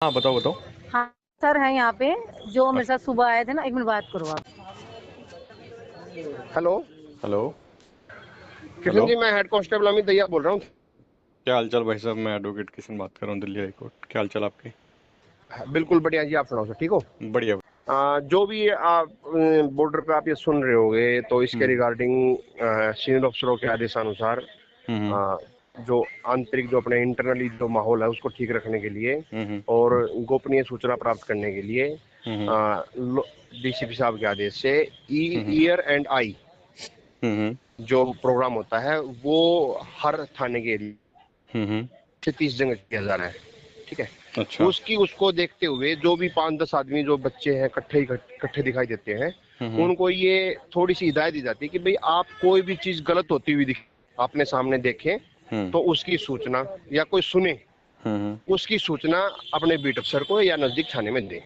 हाँ बताओ बताओ। हाँ सर है यहाँ पे, जो मेरे साथ सुबह आए थे ना। 1 मिनट बात करो आप। हेलो। हेलो। किशन हेलो। जी, मैं हेड कांस्टेबल अमित दहिया बोल रहा हूँ। क्या हालचाल भाई साहब, मैं एडवोकेट किशन बात कर रहा हूँ, दिल्ली हाई कोर्ट। क्या हालचाल आपके? बिल्कुल बढ़िया जी, आप सुनाओ सर, ठीक हो? बढ़िया। जो भी आप बॉर्डर पे आप ये सुन रहे होगे तो इसके हम्म रिगार्डिंग सीनियर अफसरों के आदेशानुसार हम्म अ, जो आंतरिक जो अपने इंटरनली जो माहौल है उसको ठीक रखने के लिए हम्म और गोपनीय सूचना प्राप्त करने के लिए हम्म डीसीपी साहब के आदेश से हम्म ईयर एंड आई हम्म जो प्रोग्राम होता है वो हर थाने के एरिया हम्म। से 30 जगह किया जा रहा है। ठीक है। अच्छा। उसको देखते हुए जो भी 5-10 आदमी जो बच्चे हैं इकट्ठे दिखाई देते हैं, हम्म उनको ये थोड़ी सी हिदायत दी जाती है कि भाई आप कोई भी चीज गलत होती हुई दिखे, आपने सामने देखें हम्म तो उसकी सूचना, या कोई सुने हम्म उसकी सूचना अपने बीट अफसर को या नजदीक थाने में दें।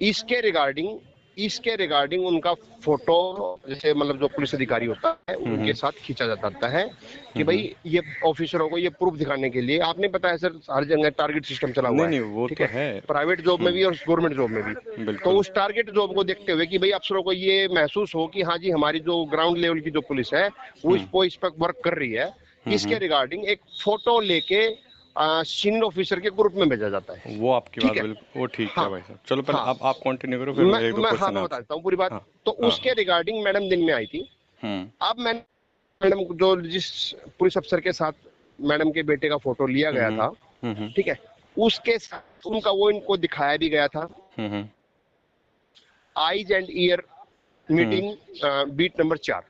इसके रिगार्डिंग इसके रिगार्डिंग उनका फोटो, जैसे मतलब जो पुलिस अधिकारी होता है उनके हम्म साथ खींचा जाता है कि हम्म। भाई ये ऑफिसरों को ये प्रूफ दिखाने के लिए। आपने बताया सर हर जगह टारगेट सिस्टम चला नहीं हुआ है। नहीं, वो ठीक तो है। है। प्राइवेट जॉब में भी और गवर्नमेंट जॉब में भी। तो बिल्कुल। उस टारगेट जॉब को देखते हुए कि भाई अफसरों को ये महसूस हो कि हाँ जी हमारी जो ग्राउंड लेवल की जो पुलिस है वो हम्म इस पर वर्क कर रही है, इसके हम्म। रिगार्डिंग एक फोटो लेके सीनियर ऑफिसर के ग्रुप में भेजा जाता है। वो आपकी ठीक बात है। बिल्कुल, वो ठीक है हाँ भाई साहब। चलो पहले हाँ। आप कंटिन्यू करो, फिर मेरे एक दो हाँ क्वेश्चन है मैं बता आपसे। देता हूँ पूरी बात। हाँ तो हाँ उसके हाँ। रिगार्डिंग मैडम दिन में आई थी। हम्म अब मैडम जो जिस पुलिस अफसर के साथ मैडम के बेटे का फोटो लिया गया हम्म था, हम्म ठीक है, उसके साथ उनका वो इनको दिखाया भी गया था। Hmm eyes and ear hmm meeting, beat number 4।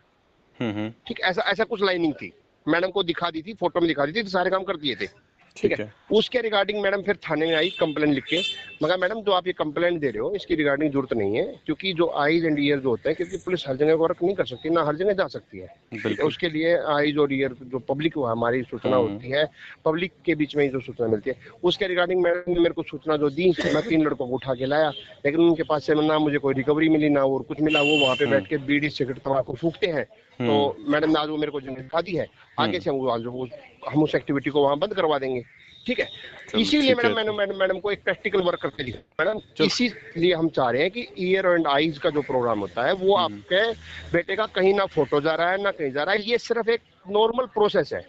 Hmm. ठीक, ऐसा ऐसा कुछ लाइनिंग थी। मैडम को दिखा दी थी, फोटो में दिखा दी थी, तो सारे काम कर दिए थे। ठीक है। ठीक है। उसके रिगार्डिंग मैडम फिर थाने में आई कंप्लेंट लिख के। मगर मैडम जो आप ये कंप्लेंट दे रहे हो इसकी रिगार्डिंग जरूरत नहीं है, क्योंकि जो आईज एंड ईयर जो होता है, क्योंकि पुलिस हर जगह वर्क नहीं कर सकती, ना हर जगह जा सकती है। ठीक है। बिल्कुल। उसके लिए आईज और ईयर जो पब्लिक को हमारी सूचना हम्म होती है, पब्लिक के बीच में ही जो सूचना मिलती है, उसके रिगार्डिंग मैडम ने मेरे को सूचना जो दी, मैं 3 लड़कों को उठा के लाया। लेकिन उनके पास से ना मुझे कोई रिकवरी मिली ना और कुछ मिला। वो वहां पे हम्म बैठ के बीड़ी सिगरेट तंबाकू फूकते हैं। तो हम्म मैडम ने आज वो मेरे को जिम्मेदारी दिखा दी है, आगे हम्म। से हम उस एक्टिविटी को वहां बंद करवा देंगे। ठीक है। चलो इसीलिए ठीक मैडम है तो। मैडम को एक प्रैक्टिकल वर्क करके दिखा मैडम। चलो। इसीलिए हम चाह रहे हैं कि ईयर एंड आईज का जो प्रोग्राम होता है वो हम्म। आपके बेटे का कहीं ना फोटो जा रहा है ना कहीं जा रहा है, ये सिर्फ एक नॉर्मल प्रोसेस है।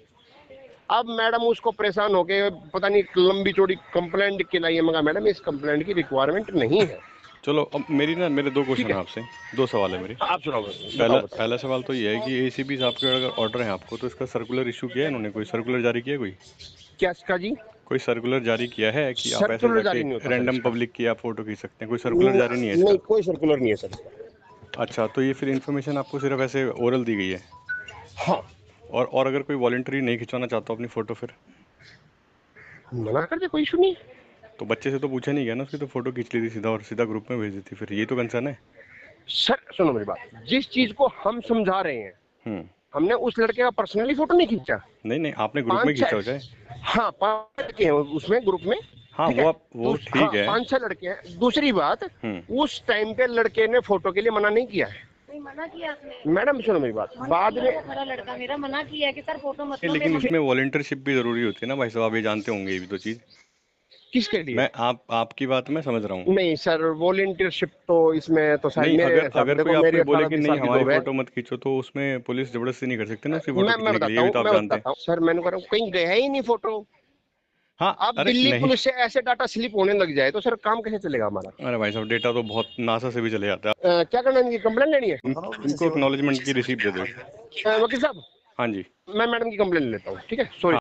अब मैडम उसको परेशान होके पता नहीं लंबी चौड़ी कंप्लेंट लिख के लाई है, मगर मैडम इस कंप्लेंट की रिक्वायरमेंट नहीं है। चलो अब मेरे दो ठीक क्वेश्चन है। है आपसे। दो सवाल है मेरे। आप सुनाओ, पहला बताओ बताओ। पहला सवाल तो ये है कि एसीपी साहब के अगर ऑर्डर है आपको, तो इसका सर्कुलर इशू किया है इन्होंने? कोई सर्कुलर जारी किया है कोई? क्या इसका जी? कोई सर्कुलर जारी किया है कि आप ऐसे सर्कुलर जाके जारी नहीं होता सर रैंडम इसका। पब्लिक की आप फोटो खींच सकते हैं? कोई सर्कुलर जारी नहीं है नहीं, इसका? कोई सर्कुलर नहीं है सर इसका। अच्छा, तो ये फिर इन्फॉर्मेशन आपको सिर्फ ऐसे ओरल दी गई है? हाँ। और अगर कोई वॉलंटरी नहीं खिंचवाना चाहता अपनी फोटो, फिर? मना कर दे, कोई इशू नहीं है। तो बच्चे से तो पूछा नहीं गया ना, उसकी तो फोटो खींच ली थी सीधा और सीधा ग्रुप में भेज दी थी, फिर ये तो कंसर्न है। सर सुनो मेरी बात, जिस चीज को हम समझा रहे हैं, हम्म। हमने उस लड़के का पर्सनली फोटो नहीं खींचा। नहीं नहीं, आपने ग्रुप में 5-6, खींचा हो जाए। हाँ 5 लड़के हैं उसमें ग्रुप में। हाँ ठीक वो है। आप, वो हाँ ठीक है। 5-6 लड़के हैं। दूसरी बात, हम्म। उस टाइम पे लड़के ने फोटो के लिए मना नहीं किया है। नहीं मना किया आपने? मैडम सुनो मेरी बात, मना बाद किया में। था, खड़ा लड़का मेरा मना किया है कि सर फोटो मत लो लेकिन मेरे। इसमें वॉलंटियरशिप भी जरूरी होती है ना भाई साहब, आप ये जानते होंगे ये भी तो चीज़। किसके लिए? मैं आपकी बात मैं समझ रहा हूँ। नहीं सर, वॉलंटियरशिप तो इसमें तो शायद नहीं, मेरे अगर हिसाब से, अगर कोई देखो आपको मेरी ये बोले 18 कि 20 नहीं साल की हमारी जॉब है। फोटो मत खींचो, तो उसमें पुलिस जबरदस्ती नहीं कर सकती ना उसकी फोटो खींचने के लिए, ये भी तो आप मैं जानते हैं। बताता हूँ सर, मैंने कहा कहीं गया ही नहीं फोटो। हाँ। अब अरे दिल्ली नहीं। पुलिस से ऐसे डाटा स्लिप होने लग जाए तो सर काम कैसे चलेगा हमारा? अरे भाई साहब, डेटा तो बहुत नासा से भी चले जाता है। क्या करना है, इनकी कंप्लेंट लेनी है? इनको एक्नॉलेजमेंट की रिसीप्ट दे दो एक। वकील साहब, हाँ जी। मैं मैडम की कंप्लेंट लेता हूँ, ठीक है, सॉरी।